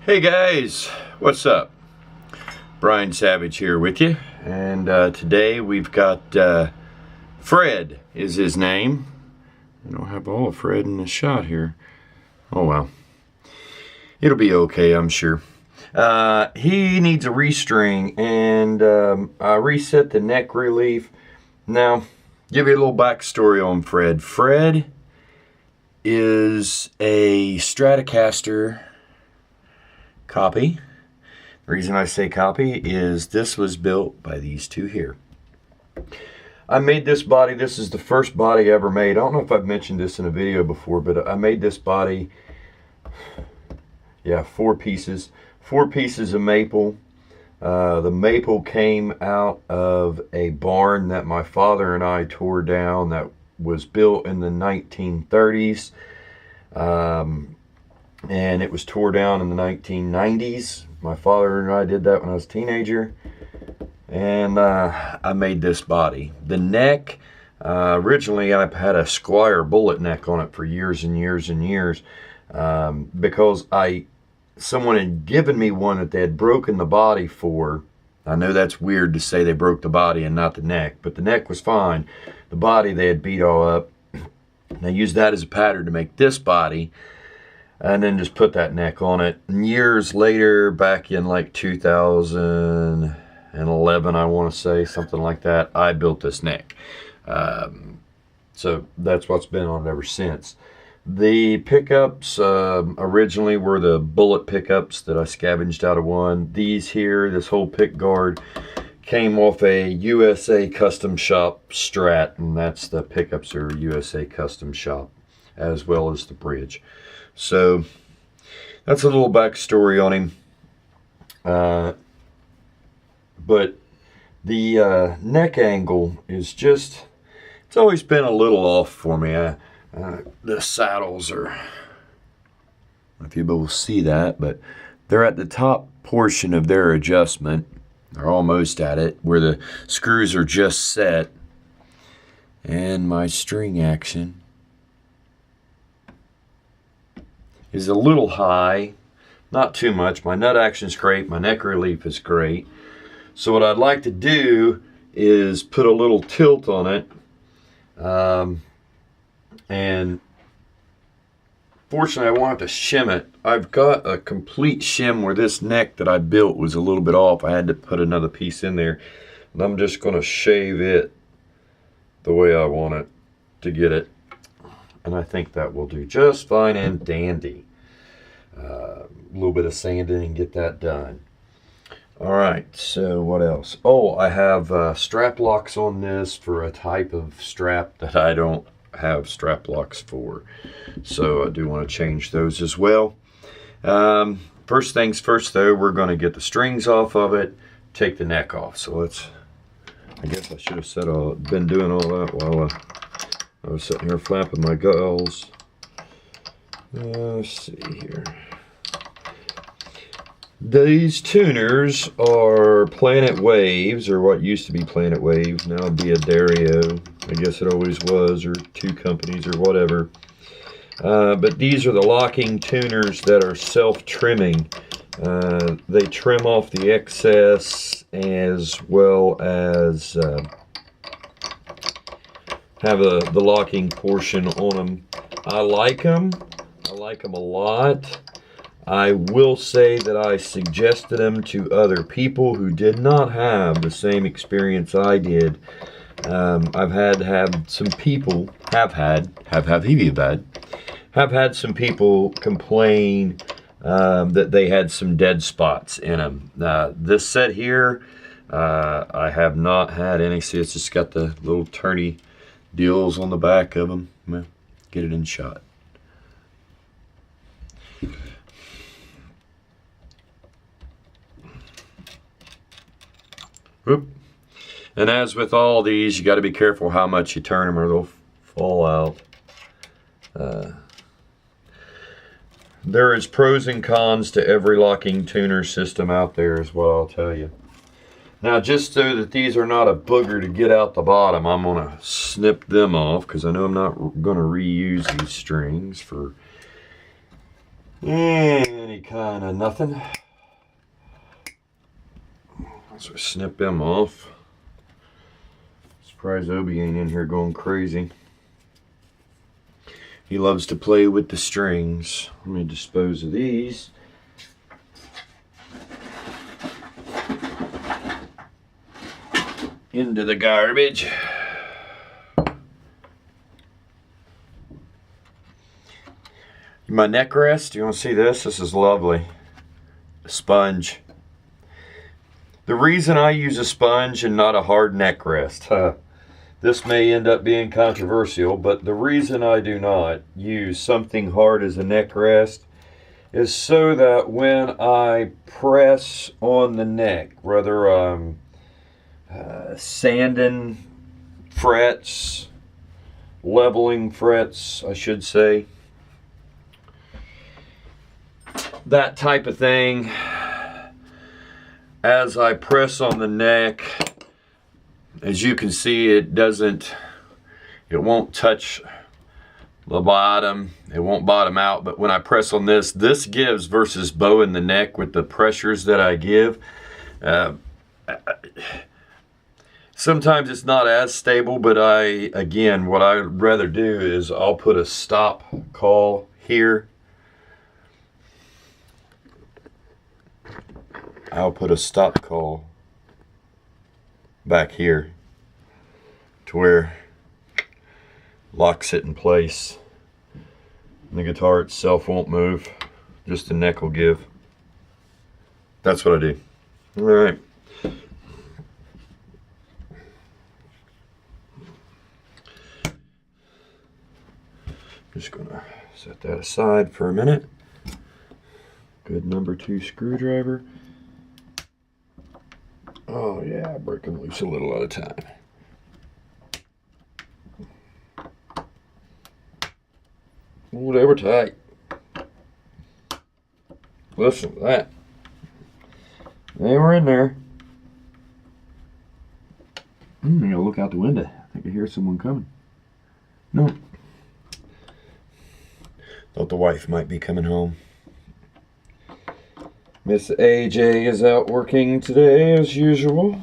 Hey guys, what's up? Brian Savage here with you, and today we've got Fred is his name. I don't have all of Fred in the shot here. Oh well, it'll be okay, I'm sure. He needs a restring, and I reset the neck relief. Now, give you a little backstory on Fred. Fred is a Stratocaster copy. The reason I say copy is this was built by these two here. I made this body. This is the first body I ever made. I don't know if I've mentioned this in a video before, but I made this body, yeah, 4 pieces. 4 pieces of maple. The maple came out of a barn that my father and I tore down that was built in the 1930s. And it was tore down in the 1990s. My father and I did that when I was a teenager. And I made this body. The neck, originally I had a Squire bullet neck on it for years and years and years. Because someone had given me one that they had broken the body for. I know that's weird to say they broke the body and not the neck, but the neck was fine. The body they had beat all up. And I used that as a pattern to make this body. And then just put that neck on it. And years later, back in like 2011, I want to say, something like that, I built this neck. So that's what's been on it ever since. The pickups originally were the bullet pickups that I scavenged out of one. These here, this whole pick guard, came off a USA Custom Shop Strat, and that's the pickups are USA Custom Shop, as well as the bridge. So that's a little backstory on him. But the neck angle is just, it's always been a little off for me. The saddles are, I don't know if you will see that, but they're at the top portion of their adjustment. They're almost at it, where the screws are just set. And my string action is a little high, not too much. My nut action's great, my neck relief is great. So what I'd like to do is put a little tilt on it. And fortunately I won't have to shim it. I've got a complete shim where this neck that I built was a little bit off. I had to put another piece in there. And I'm just going to shave it the way I want it to get it. And I think that will do just fine and dandy. A little bit of sanding and get that done. Alright, so what else? Oh, I have strap locks on this for a type of strap that I don't have strap locks for. So I do want to change those as well. First things first though, we're going to get the strings off of it, take the neck off. So let's, I guess I should have been doing all that while I was sitting here flapping my gulls. Let's see here. These tuners are Planet Waves, or what used to be Planet Waves, now be a Dario. I guess it always was, or 2 companies, or whatever. But these are the locking tuners that are self-trimming. They trim off the excess as well as have the locking portion on them. I like them. I like them a lot. I will say that I suggested them to other people who did not have the same experience I did. I've had some people have had some people complain that they had some dead spots in them. This set here, I have not had any. See, it's just got the little turny deals on the back of them. Well, get it in shot. Whoop. And as with all these, you got to be careful how much you turn them or they'll fall out. There is pros and cons to every locking tuner system out there is what I'll tell you. Now, just so that these are not a booger to get out the bottom, I'm going to snip them off because I know I'm not going to reuse these strings for any any kind of nothing. So snip them off. Surprised Obi ain't in here going crazy. He loves to play with the strings. Let me dispose of these. Into the garbage. My neck rest, you want to see this? This is lovely. A sponge. The reason I use a sponge and not a hard neck rest, this may end up being controversial, but the reason I do not use something hard as a neck rest is so that when I press on the neck, whether I'm sanding frets, leveling frets, I should say, that type of thing, as I press on the neck, as you can see, it won't touch the bottom, it won't bottom out, but when I press on this gives, versus bowing the neck with the pressures that I give, sometimes it's not as stable, but again, what I'd rather do is I'll put a stop call here. I'll put a stop call back here to where locks it in place. And the guitar itself won't move, just the neck will give. That's what I do. All right. Just gonna set that aside for a minute. Good number 2 screwdriver. Oh yeah, break them loose a little at a time. Oh, they were tight. Listen to that. They were in there. I'm gonna look out the window. I think I hear someone coming. No. Thought the wife might be coming home. Miss AJ is out working today as usual.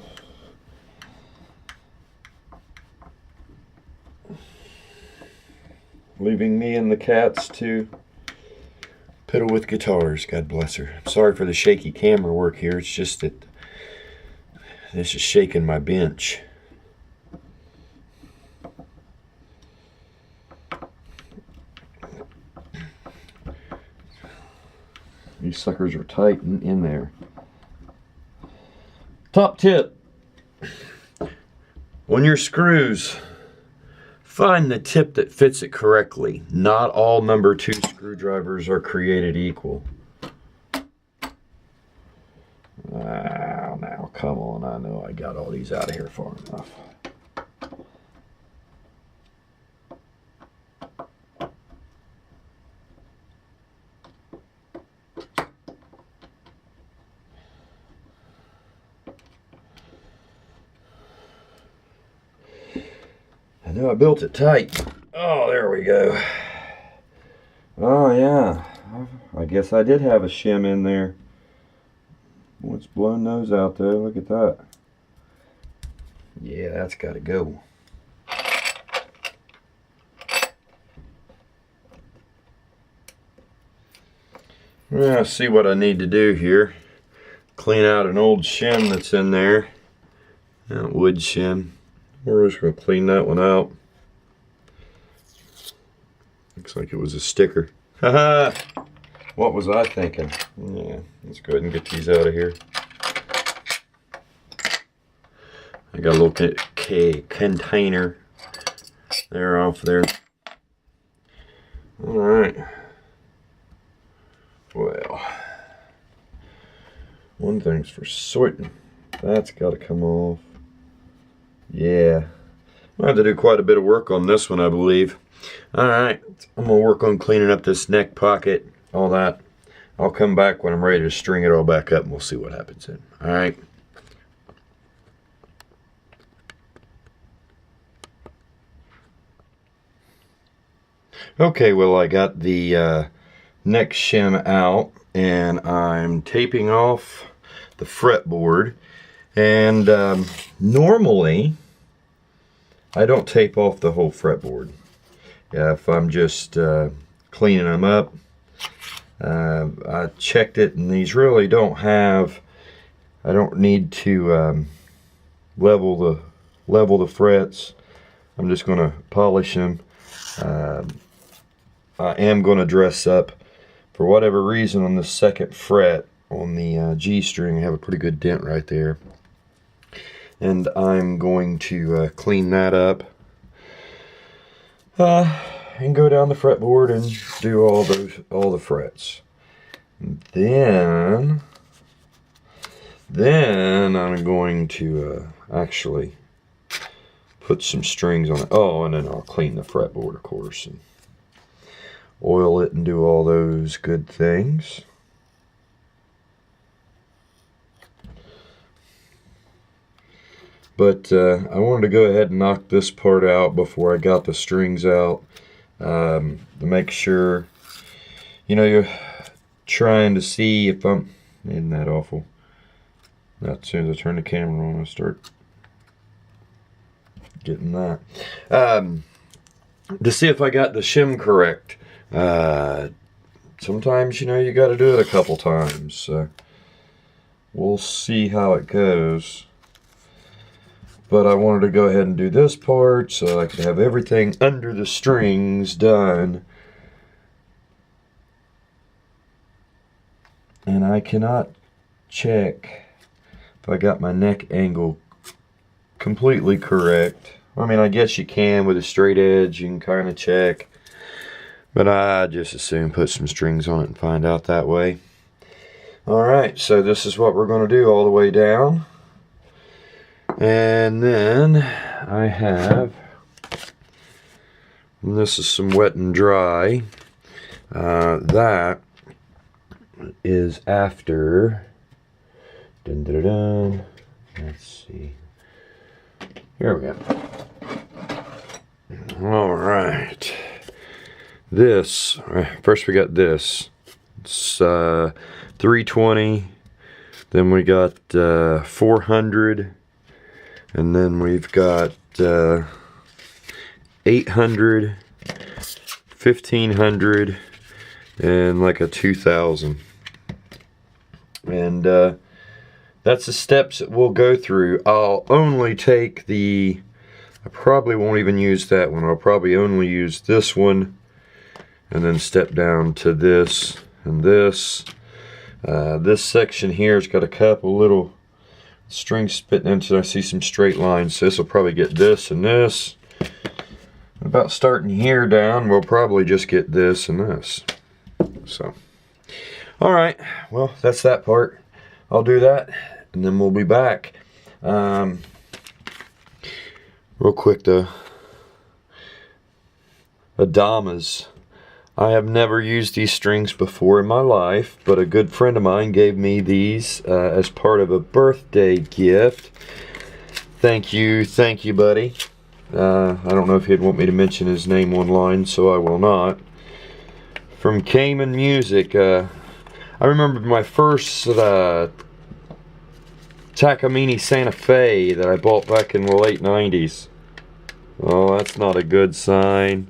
Leaving me and the cats to piddle with guitars. God bless her. I'm sorry for the shaky camera work here. It's just that this is shaking my bench. These suckers are tight in there. Top tip. On your screws, find the tip that fits it correctly. Not all number 2 screwdrivers are created equal. Now, come on. I know I got all these out of here far enough. I know I built it tight. Oh, there we go. Oh, yeah. I guess I did have a shim in there. Oh, it's blown those out, though. Look at that. Yeah, that's got to go. Well, see what I need to do here. Clean out an old shim that's in there. That wood shim. We're just going to clean that one out. Looks like it was a sticker. Haha! What was I thinking? Yeah, let's go ahead and get these out of here. I got a little container there off there. Alright. Well, one thing's for certain. That's got to come off. Yeah, I'll have to do quite a bit of work on this one, I believe. Alright, I'm going to work on cleaning up this neck pocket, all that. I'll come back when I'm ready to string it all back up and we'll see what happens then. Alright. Okay, well, I got the neck shim out. and I'm taping off the fretboard. And normally I don't tape off the whole fretboard. If I'm just cleaning them up, I checked it, and these really don't have, I don't need to level the frets. I'm just going to polish them. I am going to dress up, for whatever reason, on the second fret on the G string. I have a pretty good dent right there, and I'm going to clean that up and go down the fretboard and do all the frets. And then I'm going to actually put some strings on it. Oh, and then I'll clean the fretboard, of course, and oil it and do all those good things. But I wanted to go ahead and knock this part out before I got the strings out, to make sure, you know, you're trying to see if isn't that awful? Not as soon as I turn the camera on, I start getting that. To see if I got the shim correct. Sometimes, you know, you got to do it a couple times. So we'll see how it goes. But I wanted to go ahead and do this part so I could have everything under the strings done. And I cannot check if I got my neck angle completely correct. I mean, I guess you can with a straight edge, you can kind of check. But I just as soon put some strings on it and find out that way. Alright, so this is what we're going to do all the way down. And then I have, and this is some wet and dry. That is after, dun, dun, dun, dun. Let's see. Here we go. Alright. This, first we got this. It's 320. Then we got 400. And then we've got 800, 1500, and like a 2000. And that's the steps that we'll go through. I'll only take I probably won't even use that one. I'll probably only use this one, and then step down to this and this. This section here has got a couple little strings spitting into it. I see some straight lines, so this will probably get this and this. About starting here down, we'll probably just get this and this. So, alright, well, that's that part. I'll do that, and then we'll be back. Real quick though, Adamas. I have never used these strings before in my life, but a good friend of mine gave me these as part of a birthday gift. Thank you, buddy. I don't know if he'd want me to mention his name online, so I will not. From Cayman Music. I remember my first Takamine Santa Fe that I bought back in the late 90s. Oh, that's not a good sign.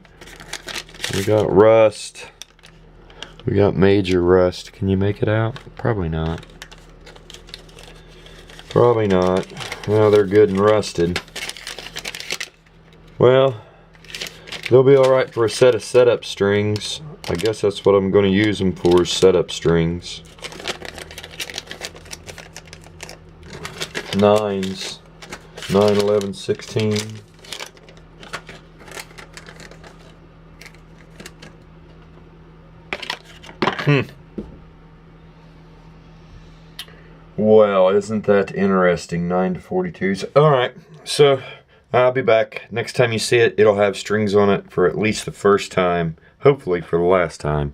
We got rust. We got major rust. Can you make it out? Probably not. Probably not. Well, they're good and rusted. Well, they'll be alright for a set of setup strings. I guess that's what I'm going to use them for, setup strings. 9s. 9, 11, 16. Well, isn't that interesting? 9 to 42s. Alright, so I'll be back. Next time you see it, it'll have strings on it for at least the first time. Hopefully for the last time.